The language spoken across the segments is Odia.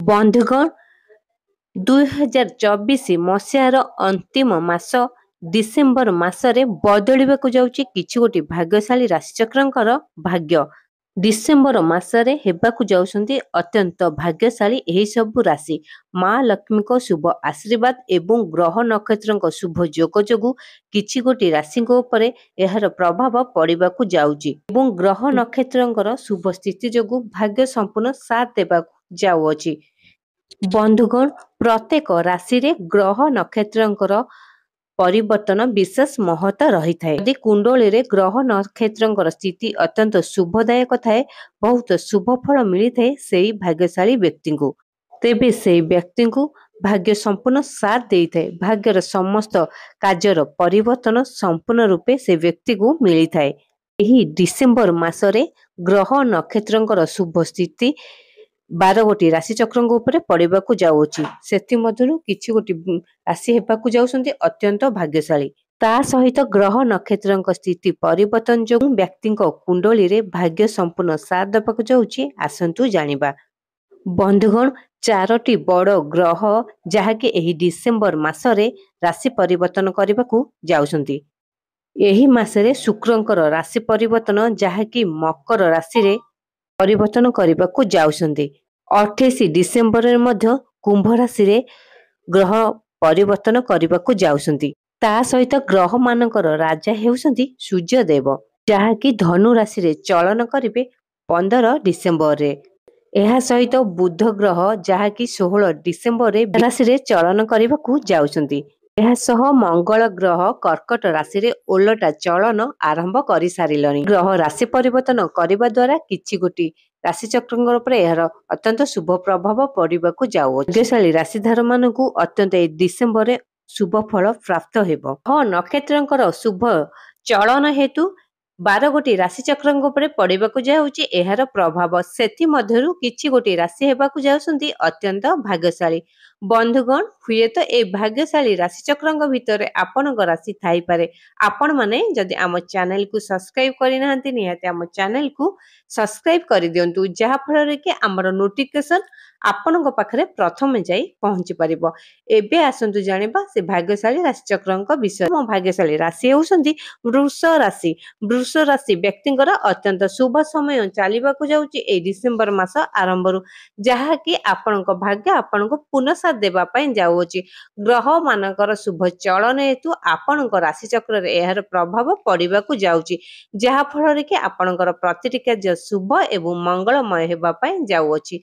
ବନ୍ଧୁଗଣ 2024 ମସିହାର ଅନ୍ତିମ ମାସ ଡିସେମ୍ବର ମାସରେ ବଦଳିବାକୁ ଯାଉଛି କିଛି ଗୋଟି ଭାଗ୍ୟଶାଳୀ ରାଶିଚକ୍ରଙ୍କର ଭାଗ୍ୟ। ଡିସେମ୍ବର ମାସରେ ହେବାକୁ ଯାଉଛନ୍ତି ଅତ୍ୟନ୍ତ ଭାଗ୍ୟଶାଳୀ ଏହି ସବୁ ରାଶି। ମା ଲକ୍ଷ୍ମୀଙ୍କ ଶୁଭ ଆଶୀର୍ବାଦ ଏବଂ ଗ୍ରହ ନକ୍ଷତ୍ରଙ୍କ ଶୁଭ ଯୋଗ ଯୋଗୁଁ କିଛି ଗୋଟି ରାଶିଙ୍କ ଉପରେ ଏହାର ପ୍ରଭାବ ପଡ଼ିବାକୁ ଯାଉଛି ଏବଂ ଗ୍ରହ ନକ୍ଷତ୍ରଙ୍କର ଶୁଭ ସ୍ଥିତି ଯୋଗୁଁ ଭାଗ୍ୟ ସମ୍ପୂର୍ଣ୍ଣ ସାଥ ଦେବାକୁ ଯାଉଅଛି। ବନ୍ଧୁଗଣ ପ୍ରତ୍ୟେକ ରାଶିରେ ଗ୍ରହ ନକ୍ଷତ୍ରଙ୍କର ପରିବର୍ତ୍ତନ ବିଶେଷ ମହତ୍ତ୍ୱ ରହିଥାଏ। ଯଦି କୁଣ୍ଡଳୀରେ ଗ୍ରହ ନକ୍ଷତ୍ରଙ୍କର ସ୍ଥିତି ଅତ୍ୟନ୍ତ ଶୁଭଦାୟକ ଥାଏ, ବହୁତ ଶୁଭ ଫଳ ମିଳିଥାଏ ସେହି ଭାଗ୍ୟଶାଳୀ ବ୍ୟକ୍ତିଙ୍କୁ। ତେବେ ସେହି ବ୍ୟକ୍ତିଙ୍କୁ ଭାଗ୍ୟ ସମ୍ପୂର୍ଣ୍ଣ ସାଥ ଦେଇଥାଏ। ଭାଗ୍ୟର ସମସ୍ତ କାର୍ଯ୍ୟର ପରିବର୍ତ୍ତନ ସମ୍ପୂର୍ଣ୍ଣ ରୂପେ ସେ ବ୍ୟକ୍ତିକୁ ମିଳିଥାଏ। ଏହି ଡିସେମ୍ବର ମାସରେ ଗ୍ରହ ନକ୍ଷତ୍ରଙ୍କର ଶୁଭ ସ୍ଥିତି 12 ଗୋଟି ରାଶିଚକ୍ରଙ୍କ ଉପରେ ପଡ଼ିବାକୁ ଯାଉଅଛି। ସେଥିମଧ୍ୟରୁ କିଛି ଗୋଟି ରାଶି ହେବାକୁ ଯାଉଛନ୍ତି ଅତ୍ୟନ୍ତ ଭାଗ୍ୟଶାଳୀ। ତା ସହିତ ଗ୍ରହ ନକ୍ଷତ୍ରଙ୍କ ସ୍ଥିତି ପରିବର୍ତ୍ତନ ଯୋଗୁଁ ବ୍ୟକ୍ତିଙ୍କ କୁଣ୍ଡଳୀରେ ଭାଗ୍ୟ ସମ୍ପୂର୍ଣ୍ଣ ସାଥ ଦେବାକୁ ଯାଉଛି। ଆସନ୍ତୁ ଜାଣିବା। ବନ୍ଧୁଗଣ 4ଟି ବଡ଼ ଗ୍ରହ ଯାହାକି ଏହି ଡିସେମ୍ବର ମାସରେ ରାଶି ପରିବର୍ତ୍ତନ କରିବାକୁ ଯାଉଛନ୍ତି। ଏହି ମାସରେ ଶୁକ୍ରଙ୍କର ରାଶି ପରିବର୍ତ୍ତନ ଯାହାକି ମକର ରାଶିରେ ପରିବର୍ତ୍ତନ କରିବାକୁ ଯାଉଛନ୍ତି। 28 ଡିସେମ୍ବରରେ ମଧ୍ୟ କୁମ୍ଭ ରାଶିରେ ଗ୍ରହ ପରିବର୍ତ୍ତନ କରିବାକୁ ଯାଉଛନ୍ତି। ତା ସହିତ ଗ୍ରହମାନଙ୍କର ରାଜା ହେଉଛନ୍ତି ସୂର୍ଯ୍ୟଦେବ, ଯାହାକି ଧନୁ ରାଶିରେ ଚଳନ କରିବେ 15 ଡିସେମ୍ବରରେ। ଏହା ସହିତ ବୁଧ ଗ୍ରହ ଯାହାକି 16 ଡିସେମ୍ବରରେ ରାଶିରେ ଚଳନ କରିବାକୁ ଯାଉଛନ୍ତି। ଏହା ସହ ମଙ୍ଗଳ ଗ୍ରହ କର୍କଟ ରାଶିରେ ଓଲଟା ଚଳନ ଆରମ୍ଭ କରିସାରିଲେଣି। ଗ୍ରହ ରାଶି ପରିବର୍ତ୍ତନ କରିବା ଦ୍ୱାରା କିଛି ଗୋଟି ରାଶିଚକ୍ରଙ୍କ ଉପରେ ଏହାର ଅତ୍ୟନ୍ତ ଶୁଭ ପ୍ରଭାବ ପଡ଼ିବାକୁ ଯାଉଅଛି। ଭାଗ୍ୟଶାଳୀ ରାଶିଧାର ମାନଙ୍କୁ ଅତ୍ୟନ୍ତ ଏହି ଡିସେମ୍ବରରେ ଶୁଭ ଫଳ ପ୍ରାପ୍ତ ହେବ। ନକ୍ଷତ୍ରଙ୍କର ଶୁଭ ଚଳନ ହେତୁ 12 ଗୋଟି ରାଶିଚକ୍ରଙ୍କ ଉପରେ ପଡ଼ିବାକୁ ଯାଉଛି ଏହାର ପ୍ରଭାବ। ସେଥିମଧ୍ୟରୁ କିଛି ଗୋଟି ରାଶି ହେବାକୁ ଯାଉଛନ୍ତି ଅତ୍ୟନ୍ତ ଭାଗ୍ୟଶାଳୀ। ବନ୍ଧୁଗଣ ହୁଏତ ଏହି ଭାଗ୍ୟଶାଳୀ ରାଶିଚକ୍ରଙ୍କ ଭିତରେ ଆପଣଙ୍କ ରାଶି ଥାଇପାରେ। ଆପଣମାନେ ଯଦି ଆମ ଚ୍ୟାନେଲକୁ ସବସ୍କ୍ରାଇବ୍ କରିନାହାନ୍ତି ନିହାତି ଆମ ଚ୍ୟାନେଲକୁ ସବସ୍କ୍ରାଇବ୍ କରିଦିଅନ୍ତୁ, ଯାହାଫଳରେ କି ଆମର ନୋଟିଫିକେସନ୍ ଆପଣଙ୍କ ପାଖରେ ପ୍ରଥମେ ଯାଇ ପହଞ୍ଚି ପାରିବ। ଏବେ ଆସନ୍ତୁ ଜାଣିବା ସେ ଭାଗ୍ୟଶାଳୀ ରାଶିଚକ୍ରଙ୍କ ବିଷୟରେ। ମୋ ଭାଗ୍ୟଶାଳୀ ରାଶି ହେଉଛନ୍ତି ବୃଷ ରାଶି। ବୃଷ ରାଶି ବ୍ୟକ୍ତିଙ୍କର ଅତ୍ୟନ୍ତ ଶୁଭ ସମୟ ଚାଲିବାକୁ ଯାଉଛି ଏହି ଡିସେମ୍ବର ମାସ ଆରମ୍ଭରୁ, ଯାହାକି ଆପଣଙ୍କ ଭାଗ୍ୟ ଆପଣଙ୍କୁ ପୁନଃସାଥ ଦେବା ପାଇଁ ଯାଉଅଛି। ଗ୍ରହମାନଙ୍କର ଶୁଭ ଚଳନ ହେତୁ ଆପଣଙ୍କ ରାଶିଚକ୍ରରେ ଏହାର ପ୍ରଭାବ ପଡ଼ିବାକୁ ଯାଉଛି, ଯାହାଫଳରେ କି ଆପଣଙ୍କର ପ୍ରତିଟି କାର୍ଯ୍ୟ ଶୁଭ ଏବଂ ମଙ୍ଗଳମୟ ହେବା ପାଇଁ ଯାଉଅଛି।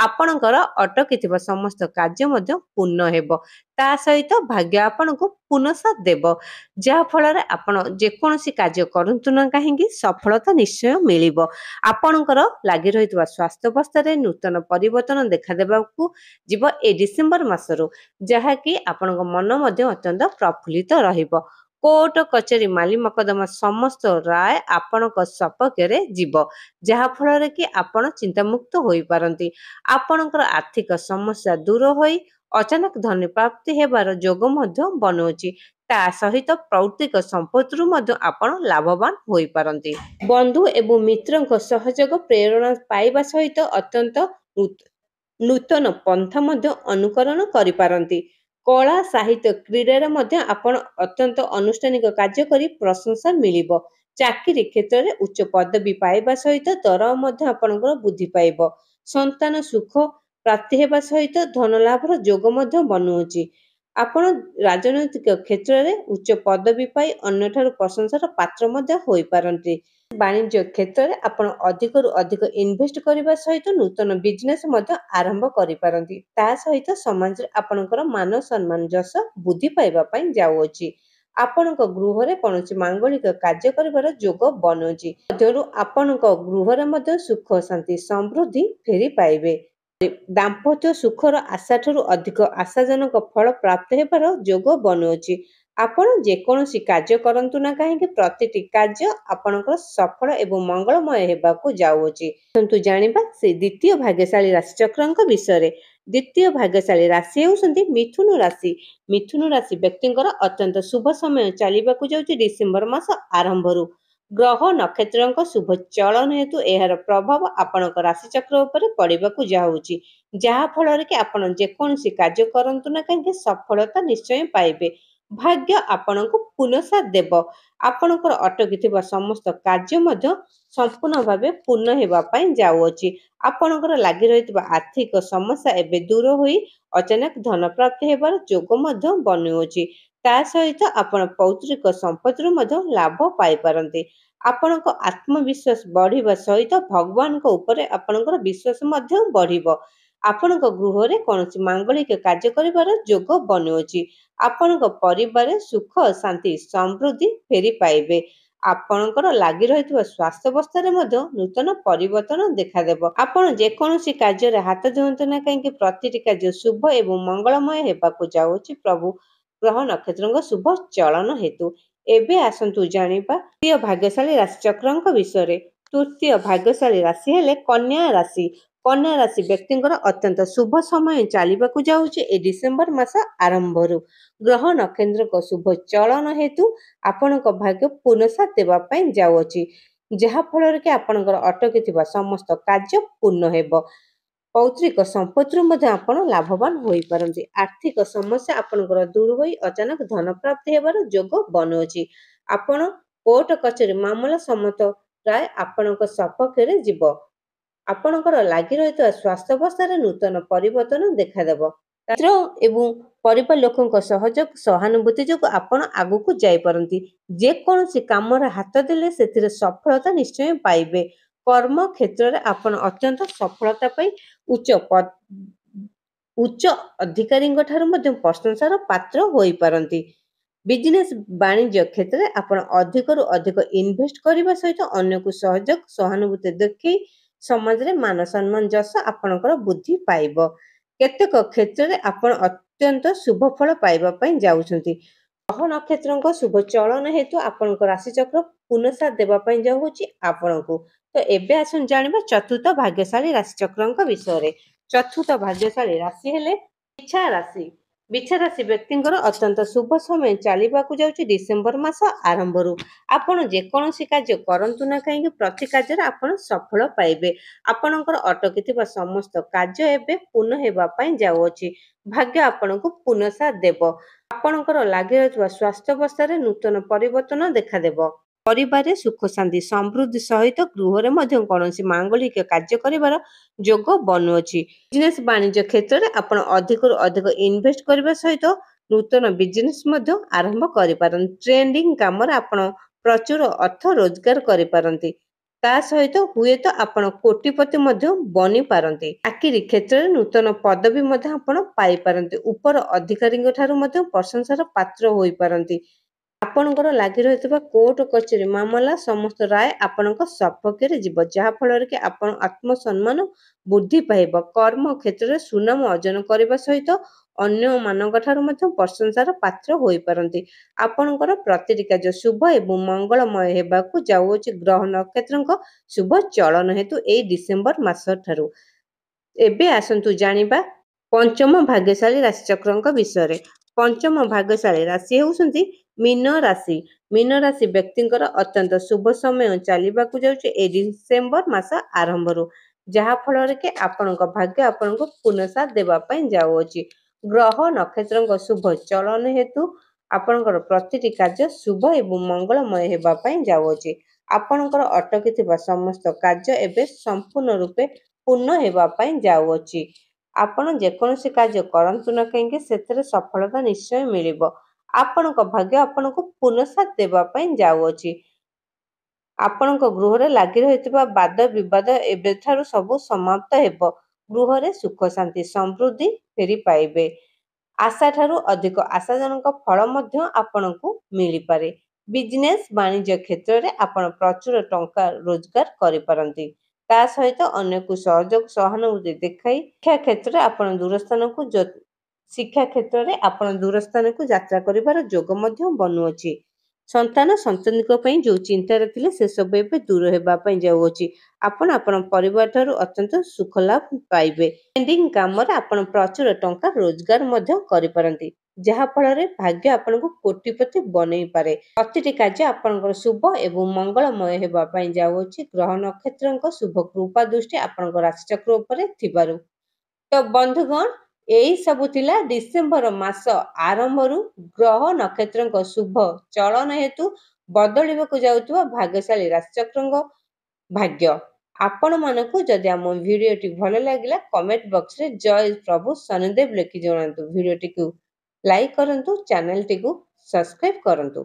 ଆପଣଙ୍କର ଅଟକିଥିବା ସମସ୍ତ କାର୍ଯ୍ୟ ମଧ୍ୟ ପୂର୍ଣ୍ଣ ହେବ। ତା ସହିତ ଭାଗ୍ୟ ଆପଣଙ୍କୁ ପୁନଃସାଥ ଦେବ, ଯାହାଫଳରେ ଆପଣ ଯେକୌଣସି କାର୍ଯ୍ୟ କରନ୍ତୁ ନା କାହିଁକି ସଫଳତା ନିଶ୍ଚୟ ମିଳିବ। ଆପଣଙ୍କର ଲାଗି ରହିଥିବା ସ୍ୱାସ୍ଥ୍ୟାବସ୍ଥାରେ ନୂତନ ପରିବର୍ତ୍ତନ ଦେଖାଦେବାକୁ ଯିବ ଏ ଡିସେମ୍ବର ମାସରୁ, ଯାହାକି ଆପଣଙ୍କ ମନ ମଧ୍ୟ ଅତ୍ୟନ୍ତ ପ୍ରଫୁଲ୍ଲିତ ରହିବ। କୋର୍ଟ କଚେରୀ ମାଲି ମକଦ୍ଦମା ସମସ୍ତ ରାୟ ଆପଣଙ୍କ ସପକ୍ଷରେ ଯିବ, ଯାହାଫଳରେ କି ଆପଣ ଚିନ୍ତାମୁକ୍ତ ହୋଇପାରନ୍ତି। ଆପଣଙ୍କର ଆର୍ଥିକ ସମସ୍ୟା ଦୂର ହୋଇ ଅଚାନକ ଧନ ପ୍ରାପ୍ତି ହେବାର ଯୋଗ ମଧ୍ୟ ବନୁଅଛି। ତା ସହିତ ପୈତୃକ ସମ୍ପତ୍ତିରୁ ମଧ୍ୟ ଆପଣ ଲାଭବାନ ହୋଇପାରନ୍ତି। ବନ୍ଧୁ ଏବଂ ମିତ୍ରଙ୍କ ସହଯୋଗ ପ୍ରେରଣା ପାଇବା ସହିତ ଅତ୍ୟନ୍ତ ନୂତନ ପନ୍ଥା ମଧ୍ୟ ଅନୁକରଣ କରିପାରନ୍ତି। କଳା ସାହିତ୍ୟ କ୍ରୀଡ଼ାରେ ମଧ୍ୟ ଆପଣ ଅତ୍ୟନ୍ତ ଆନୁଷ୍ଠାନିକ କାର୍ଯ୍ୟ କରି ପ୍ରଶଂସା ମିଳିବ। ଚାକିରି କ୍ଷେତ୍ରରେ ଉଚ୍ଚ ପଦବୀ ପାଇବା ସହିତ ଦରମା ମଧ୍ୟ ଆପଣଙ୍କର ବୃଦ୍ଧି ପାଇବ। ସନ୍ତାନ ସୁଖ ପ୍ରାପ୍ତି ହେବା ସହିତ ଧନ ଲାଭର ଯୋଗ ମଧ୍ୟ ବନୁଅଛି। ଆପଣ ରାଜନୈତିକ କ୍ଷେତ୍ରରେ ଉଚ୍ଚ ପଦବୀ ପାଇ ଅନ୍ୟଠାରୁ ପ୍ରଶଂସାର ପାତ୍ର ମଧ୍ୟ ହୋଇପାରନ୍ତି। ବାଣିଜ୍ୟ କ୍ଷେତ୍ରରେ ଆପଣ ଅଧିକରୁ ଅଧିକ ଇନଭେଷ୍ଟ କରିବା ସହିତ ନୂତନ ବିଜନେସ୍ ମଧ୍ୟ ଆରମ୍ଭ କରିପାରନ୍ତି। ତା ସହିତ ସମାଜରେ ଆପଣଙ୍କର ମାନ ସମ୍ମାନ ଯଶ ବୃଦ୍ଧି ପାଇବା ପାଇଁ ଯାଉଅଛି। ଆପଣଙ୍କ ଗୃହରେ କୌଣସି ମାଙ୍ଗଳିକ କାର୍ଯ୍ୟ କରିବାର ଯୋଗ ବନୁଅଛି। ମଧ୍ୟରୁ ଆପଣଙ୍କ ଗୃହରେ ମଧ୍ୟ ସୁଖ ଶାନ୍ତି ସମୃଦ୍ଧି ଫେରି ପାଇବେ। ଦାମ୍ପତ୍ୟ ସୁଖର ଆଶାଠାରୁ ଅଧିକ ଆଶାଜନକ ଫଳ ପ୍ରାପ୍ତ ହେବାର ଯୋଗ ବନୁଅଛି। ଆପଣ ଯେକୌଣସି କାର୍ଯ୍ୟ କରନ୍ତୁ ନା କାହିଁକି ପ୍ରତିଟି କାର୍ଯ୍ୟ ଆପଣଙ୍କର ସଫଳ ଏବଂ ମଙ୍ଗଳମୟ ହେବାକୁ ଯାଉଅଛି। ଆସନ୍ତୁ ଜାଣିବା ସେ ଦ୍ୱିତୀୟ ଭାଗ୍ୟଶାଳୀ ରାଶିଚକ୍ରଙ୍କ ବିଷୟରେ। ଦ୍ୱିତୀୟ ଭାଗ୍ୟଶାଳୀ ରାଶି ହେଉଛନ୍ତି ମିଥୁନ ରାଶି। ମିଥୁନ ରାଶି ବ୍ୟକ୍ତିଙ୍କର ଅତ୍ୟନ୍ତ ଶୁଭ ସମୟ ଚାଲିବାକୁ ଯାଉଛି ଡିସେମ୍ବର ମାସ ଆରମ୍ଭରୁ। ଗ୍ରହ ନକ୍ଷତ୍ରଙ୍କ ଶୁଭ ଚଳନ ହେତୁ ଏହାର ପ୍ରଭାବ ଆପଣଙ୍କ ରାଶିଚକ୍ର ଉପରେ ପଡ଼ିବାକୁ ଯାଉଛି, ଯାହା ଫଳରେ କି ଆପଣ ଯେକୌଣସି କାର୍ଯ୍ୟ କରନ୍ତୁ ନା କାହିଁକି ସଫଳତା ନିଶ୍ଚୟ ପାଇବେ। ଭାଗ୍ୟ ଆପଣଙ୍କୁ ପୁନଃସାଥ ଦେବ। ଆପଣଙ୍କର ଅଟକିଥିବା ସମସ୍ତ କାର୍ଯ୍ୟ ମଧ୍ୟ ସମ୍ପୂର୍ଣ୍ଣ ଭାବେ ପୂର୍ଣ୍ଣ ହେବା ପାଇଁ ଯାଉଅଛି। ଆପଣଙ୍କର ଲାଗି ରହିଥିବା ଆର୍ଥିକ ସମସ୍ୟା ଏବେ ଦୂର ହୋଇ ଅଚାନକ ଧନ ପ୍ରାପ୍ତି ହେବାର ଯୋଗ ମଧ୍ୟ ବନୁଅଛି। ତା ସହିତ ଆପଣ ପୌତ୍ରିକ ସମ୍ପତ୍ତିରୁ ମଧ୍ୟ ଲାଭ ପାଇପାରନ୍ତି। ଆପଣଙ୍କ ଆତ୍ମବିଶ୍ୱାସ ବଢ଼ିବା ସହିତ ଭଗବାନଙ୍କ ଉପରେ ଆପଣଙ୍କର ବିଶ୍ୱାସ ମଧ୍ୟ ବଢ଼ିବ। ଆପଣଙ୍କ ଗୃହରେ କୌଣସି ମାଙ୍ଗଳିକ କାର୍ଯ୍ୟ କରିବାର ଯୋଗ ବନୁଅଛି। ଆପଣଙ୍କ ପରିବାରରେ ସୁଖ ଶାନ୍ତି ସମୃଦ୍ଧି ଫେରି ପାଇବେ। ଆପଣଙ୍କର ଲାଗି ରହିଥିବା ସ୍ୱାସ୍ଥ୍ୟାବସ୍ଥାରେ ମଧ୍ୟ ନୂତନ ପରିବର୍ତ୍ତନ ଦେଖାଦେବ। ଆପଣ ଯେକୌଣସି କାର୍ଯ୍ୟରେ ହାତ ଦିଅନ୍ତୁ ନା କାହିଁକି ପ୍ରତିଟି କାର୍ଯ୍ୟ ଶୁଭ ଏବଂ ମଙ୍ଗଳମୟ ହେବାକୁ ଯାଉଛି ପ୍ରଭୁ ଗ୍ରହ ନକ୍ଷତ୍ରଙ୍କ ଶୁଭ ଚଳନ ହେତୁ। ଏବେ ଆସନ୍ତୁ ଜାଣିବା ତୃତୀୟ ଭାଗ୍ୟଶାଳୀ ରାଶିଚକ୍ରଙ୍କ ବିଷୟରେ। ତୃତୀୟ ଭାଗ୍ୟଶାଳୀ ରାଶି ହେଲେ କନ୍ୟା ରାଶି। କନ୍ୟା ରାଶି ବ୍ୟକ୍ତିଙ୍କର ଅତ୍ୟନ୍ତ ଶୁଭ ସମୟ ଚାଲିବାକୁ ଯାଉଛି ଏ ଡିସେମ୍ବର ମାସ ଆରମ୍ଭରୁ। ଗ୍ରହ ନକ୍ଷତ୍ରଙ୍କ ଶୁଭ ଚଳନ ହେତୁ ଆପଣଙ୍କ ଭାଗ୍ୟ ପୁନଃସାଥ ଦେବା ପାଇଁ ଯାଉଅଛି, ଯାହା ଫଳରେ କି ଆପଣଙ୍କର ଅଟକିଥିବା ସମସ୍ତ କାର୍ଯ୍ୟ ପୂର୍ଣ୍ଣ ହେବ। ପୌତ୍ରିକ ସମ୍ପତ୍ତିରୁ ମଧ୍ୟ ଆପଣ ଲାଭବାନ ହୋଇପାରନ୍ତି। ଆର୍ଥିକ ସମସ୍ୟା ଆପଣଙ୍କର ଦୂର ହୋଇ ଅଚାନକ ଧନ ପ୍ରାପ୍ତି ହେବାର ଯୋଗ ବନୁଅଛି। ଆପଣ କୋର୍ଟ କଚେରୀ ମାମଲା ସମତ ପ୍ରାୟ ଆପଣଙ୍କ ସପକ୍ଷରେ ଯିବ। ଆପଣଙ୍କର ଲାଗି ରହିଥିବା ସ୍ୱାସ୍ଥ୍ୟାବସ୍ଥାରେ ନୂତନ ପରିବର୍ତ୍ତନ ଦେଖାଦେବ। ମିତ୍ର ଏବଂ ପରିବାର ଲୋକଙ୍କ ସହଯୋଗ ସହାନୁଭୂତି ଯୋଗୁଁ ଆପଣ ଆଗକୁ ଯାଇପାରନ୍ତି। ଯେକୌଣସି କାମରେ ହାତ ଦେଲେ ସେଥିରେ ସଫଳତା ନିଶ୍ଚୟ ପାଇବେ। କର୍ମ କ୍ଷେତ୍ରରେ ଆପଣ ଅତ୍ୟନ୍ତ ସଫଳତା ପାଇ ଉଚ୍ଚ ଅଧିକାରୀଙ୍କ ଠାରୁ ମଧ୍ୟ ପ୍ରଶଂସାର ପାତ୍ର ହୋଇପାରନ୍ତି। ବିଜନେସ୍ ବାଣିଜ୍ୟ କ୍ଷେତ୍ରରେ ଆପଣ ଅଧିକରୁ ଅଧିକ ଇନଭେଷ୍ଟ କରିବା ସହିତ ଅନ୍ୟକୁ ସହଯୋଗ ସହାନୁଭୂତି ଦେଖାଇ ସମାଜରେ ମାନ ସମ୍ମାନ ଯଶ ଆପଣଙ୍କର ବୃଦ୍ଧି ପାଇବ। କେତେକ କ୍ଷେତ୍ରରେ ଆପଣ ଅତ୍ୟନ୍ତ ଶୁଭ ଫଳ ପାଇବା ପାଇଁ ଯାଉଛନ୍ତି। ଗ୍ରହ ନକ୍ଷତ୍ରଙ୍କ ଶୁଭ ଚଳନ ହେତୁ ଆପଣଙ୍କ ରାଶିଚକ୍ର ପୁନଃସାଥ ଦେବା ପାଇଁ ଯାଉଛି ଆପଣଙ୍କୁ। ତ ଏବେ ଆସନ୍ତୁ ଜାଣିବା ଚତୁର୍ଥ ଭାଗ୍ୟଶାଳୀ ରାଶିଚକ୍ରଙ୍କ ବିଷୟରେ। ଚତୁର୍ଥ ଭାଗ୍ୟଶାଳୀ ରାଶି ହେଲେ ବିଛା ରାଶି। ବିଛା ରାଶି ବ୍ୟକ୍ତିଙ୍କର ଅତ୍ୟନ୍ତ ଶୁଭ ସମୟ ଚାଲିବାକୁ ଯାଉଛି ଡିସେମ୍ବର ମାସ ଆରମ୍ଭରୁ। ଆପଣ ଯେକୌଣସି କାର୍ଯ୍ୟ କରନ୍ତୁ ନା କାହିଁକି ପ୍ରତି କାର୍ଯ୍ୟରେ ଆପଣ ସଫଳ ପାଇବେ। ଆପଣଙ୍କର ଅଟକିଥିବା ସମସ୍ତ କାର୍ଯ୍ୟ ଏବେ ପୂର୍ଣ୍ଣ ହେବା ପାଇଁ ଯାଉଅଛି। ଭାଗ୍ୟ ଆପଣଙ୍କୁ ପୁନଃସାଥ ଦେବ। ଆପଣଙ୍କର ଲାଗି ରହିଥିବା ସ୍ୱାସ୍ଥ୍ୟାବସ୍ଥାରେ ନୂତନ ପରିବର୍ତ୍ତନ ଦେଖାଦେବ। ପରିବାରରେ ସୁଖ ଶାନ୍ତି ସମୃଦ୍ଧି ସହିତ ଗୃହରେ ମଧ୍ୟ କୌଣସି ମାଙ୍ଗଳିକ କାର୍ଯ୍ୟ କରିବାର ଯୋଗ ବନୁଅଛି। ବିଜନେସ୍ ବାଣିଜ୍ୟ କ୍ଷେତ୍ରରେ ଆପଣ ଅଧିକରୁ ଅଧିକ ଇନଭେଷ୍ଟ କରିବା ସହିତ ନୂତନ ବିଜନେସ୍ ମଧ୍ୟ ଆରମ୍ଭ କରିପାରନ୍ତି। ଟ୍ରେଡିଂ କାମରେ ଆପଣ ପ୍ରଚୁର ଅର୍ଥ ରୋଜଗାର କରିପାରନ୍ତି। ତା ସହିତ ହୁଏତ ଆପଣ କୋଟିପତି ମଧ୍ୟ ବନିପାରନ୍ତି। ଚାକିରି କ୍ଷେତ୍ରରେ ନୂତନ ପଦବୀ ମଧ୍ୟ ଆପଣ ପାଇପାରନ୍ତି। ଉପର ଅଧିକାରୀଙ୍କ ଠାରୁ ମଧ୍ୟ ପ୍ରଶଂସାର ପାତ୍ର ହୋଇପାରନ୍ତି। ଆପଣଙ୍କର ଲାଗି ରହିଥିବା କୋର୍ଟ କଚେରୀ ମାମଲା ସମସ୍ତ ରାୟ ଆପଣଙ୍କ ସପକ୍ଷରେ ଯିବ, ଯାହା ଫଳରେ କି ଆପଣ ଆତ୍ମସମ୍ମାନ ବୃଦ୍ଧି ପାଇବ। କର୍ମ କ୍ଷେତ୍ରରେ ସୁନାମ ଅର୍ଜନ କରିବା ସହିତ ଅନ୍ୟମାନଙ୍କ ଠାରୁ ମଧ୍ୟ ପ୍ରଶଂସାର ପାତ୍ର ହୋଇପାରନ୍ତି। ଆପଣଙ୍କର ପ୍ରତିଟି କାର୍ଯ୍ୟ ଶୁଭ ଏବଂ ମଙ୍ଗଳମୟ ହେବାକୁ ଯାଉଅଛି ଗ୍ରହ ନକ୍ଷତ୍ରଙ୍କ ଶୁଭ ଚଳନ ହେତୁ ଏଇ ଡିସେମ୍ବର ମାସ ଠାରୁ। ଏବେ ଆସନ୍ତୁ ଜାଣିବା ପଞ୍ଚମ ଭାଗ୍ୟଶାଳୀ ରାଶିଚକ୍ରଙ୍କ ବିଷୟରେ। ପଞ୍ଚମ ଭାଗ୍ୟଶାଳୀ ରାଶି ହେଉଛନ୍ତି ମୀନ ରାଶି। ମୀନ ରାଶି ବ୍ୟକ୍ତିଙ୍କର ଅତ୍ୟନ୍ତ ଶୁଭ ସମୟ ଚାଲିବାକୁ ଯାଉଛି ଏ ଡିସେମ୍ବର ମାସ ଆରମ୍ଭରୁ, ଯାହା ଫଳରେ କି ଆପଣଙ୍କ ଭାଗ୍ୟ ଆପଣଙ୍କୁ ପୁନଃସାଥ ଦେବା ପାଇଁ ଯାଉଅଛି। ଗ୍ରହ ନକ୍ଷତ୍ରଙ୍କ ଶୁଭ ଚଳନ ହେତୁ ଆପଣଙ୍କର ପ୍ରତିଟି କାର୍ଯ୍ୟ ଶୁଭ ଏବଂ ମଙ୍ଗଳମୟ ହେବା ପାଇଁ ଯାଉଅଛି। ଆପଣଙ୍କର ଅଟକିଥିବା ସମସ୍ତ କାର୍ଯ୍ୟ ଏବେ ସମ୍ପୂର୍ଣ୍ଣ ରୂପେ ପୂର୍ଣ୍ଣ ହେବା ପାଇଁ ଯାଉଅଛି। ଆପଣ ଯେକୌଣସି କାର୍ଯ୍ୟ କରନ୍ତୁ ନା କାହିଁକି ସେଥିରେ ସଫଳତା ନିଶ୍ଚୟ ମିଳିବ। ଆପଣଙ୍କ ଭାଗ୍ୟ ଆପଣଙ୍କୁ ପୁନଃସାଥ ଦେବା ପାଇଁ ଯାଉଅଛି। ଆପଣଙ୍କ ଗୃହରେ ଲାଗି ରହିଥିବା ବାଦ ବିବାଦ ଏବେଠାରୁ ସବୁ ସମାପ୍ତ ହେବ। ଗୃହରେ ସୁଖ ଶାନ୍ତି ସମୃଦ୍ଧି ଫେରି ପାଇବେ। ଆଶାଠାରୁ ଅଧିକ ଆଶାଜନକ ଫଳ ମଧ୍ୟ ଆପଣଙ୍କୁ ମିଳିପାରେ। ବିଜନେସ୍ ବାଣିଜ୍ୟ କ୍ଷେତ୍ରରେ ଆପଣ ପ୍ରଚୁର ଟଙ୍କା ରୋଜଗାର କରିପାରନ୍ତି। ତା ସହିତ ଅନ୍ୟକୁ ସହଯୋଗ ସହାନୁଭୂତି ଦେଖାଇ ଶିକ୍ଷା କ୍ଷେତ୍ରରେ ଆପଣ ଦୂର ସ୍ଥାନକୁ ଯାତ୍ରା କରିବାର ଯୋଗ ମଧ୍ୟ ବନୁଅଛି। ସନ୍ତାନ ସନ୍ତତିଙ୍କ ପାଇଁ ଯେଉଁ ଚିନ୍ତାରେ ଥିଲେ ସେସବୁ ଏବେ ଦୂର ହେବା ପାଇଁ ଯାଉଅଛି। ଆପଣ ଆପଣଙ୍କ ପରିବାର ଠାରୁ ଅତ୍ୟନ୍ତ ସୁଖ ଲାଭ ପାଇବେ। ଟ୍ରେଡିଂ କାମରେ ଆପଣ ପ୍ରଚୁର ଟଙ୍କା ରୋଜଗାର ମଧ୍ୟ କରିପାରନ୍ତି। ଯାହାଫଳରେ ଭାଗ୍ୟ ଆପଣଙ୍କୁ କୋଟିପତି ବନେଇ ପାରେ। ପ୍ରତିଟି କାର୍ଯ୍ୟ ଆପଣଙ୍କର ଶୁଭ ଏବଂ ମଙ୍ଗଳମୟ ହେବା ପାଇଁ ଯାଉଅଛି ଗ୍ରହ ନକ୍ଷତ୍ରଙ୍କ ଶୁଭ କୃପା ଦୃଷ୍ଟି ଆପଣଙ୍କ ରାଶିଚକ୍ର ଉପରେ ଥିବାରୁ। ତ ବନ୍ଧୁଗଣ, ଏଇ ସବୁ ଥିଲା ଡିସେମ୍ବର ମାସ ଆରମ୍ଭରୁ ଗ୍ରହ ନକ୍ଷତ୍ରଙ୍କ ଶୁଭ ଚଳନ ହେତୁ ବଦଳିବାକୁ ଯାଉଥିବା ଭାଗ୍ୟଶାଳୀ ରାଶିଚକ୍ରଙ୍କ ଭାଗ୍ୟ। ଆପଣମାନଙ୍କୁ ଯଦି ଆମ ଭିଡ଼ିଓଟି ଭଲ ଲାଗିଲା କମେଣ୍ଟ ବକ୍ସରେ ଜୟ ପ୍ରଭୁ ଶନିଦେବ ଲେଖି ଜଣାନ୍ତୁ। ଭିଡ଼ିଓଟିକୁ ଲାଇକ୍ କରନ୍ତୁ, ଚ୍ୟାନେଲଟିକୁ ସବସ୍କ୍ରାଇବ୍ କରନ୍ତୁ।